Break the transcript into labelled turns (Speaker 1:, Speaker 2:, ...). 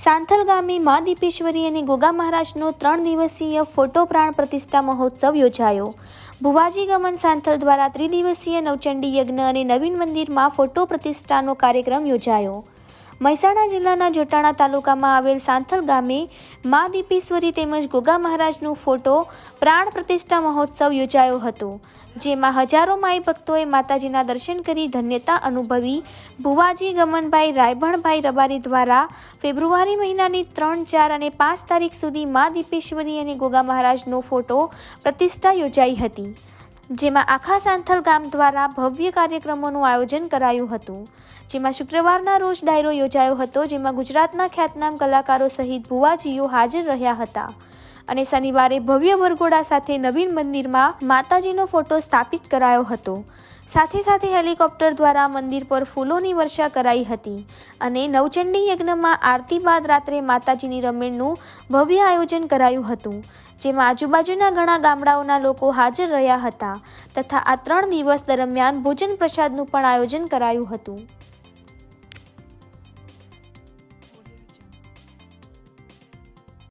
Speaker 1: સાંથલ ગામે મા દીપેશ્વરી અને ગોગા મહારાજનો 3 દિવસીય ફોટો પ્રાણ પ્રતિષ્ઠા મહોત્સવ યોજાયો। ભુવાજી ગમન સાંથલ દ્વારા ત્રિદિવસીય નવચંડી યજ્ઞ અને નવીન મંદિરમાં ફોટો પ્રતિષ્ઠાનો કાર્યક્રમ યોજાયો। મહેસાણા જિલ્લાના જોટાણા તાલુકામાં આવેલ સાંથલ ગામે મા દીપેશ્વરી તેમજ ગોગા મહારાજનો ફોટો પ્રાણ પ્રતિષ્ઠા મહોત્સવ યોજાયો હતો, જેમાં હજારો માઈ ભક્તોએ માતાજીના દર્શન કરી ધન્યતા અનુભવી। ભુવાજી ગમનભાઈ રાયભણભાઈ રબારી દ્વારા ફેબ્રુઆરી મહિનાની 3, 4 અને 5 તારીખ સુધી મા દીપેશ્વરી અને ગોગા મહારાજનો ફોટો પ્રતિષ્ઠા યોજાઈ હતી, જેમાં આખા સાંથલ ગામ દ્વારા ભવ્ય કાર્યક્રમોનું આયોજન કરાયું હતું। જેમાં શુક્રવારના રોજ ડાયરો યોજાયો હતો, જેમાં ગુજરાતના ખ્યાતનામ કલાકારો સહિત ભુવાજીઓ હાજર રહ્યા હતા અને શનિવારે ભવ્ય વરઘોડા સાથે નવીન મંદિરમાં માતાજીનો ફોટો સ્થાપિત કરાયો હતો। સાથે સાથે હેલિકોપ્ટર દ્વારા મંદિર પર ફૂલોની વર્ષા કરાઈ હતી અને નવચંડી યજ્ઞમાં આરતી બાદ રાત્રે માતાજીની રમેણનું ભવ્ય આયોજન કરાયું હતું, જેમાં આજુબાજુના ઘણા ગામડાઓના લોકો હાજર રહ્યા હતા તથા આ 3 દિવસ દરમિયાન ભોજન પ્રસાદનું પણ આયોજન કરાયું હતું।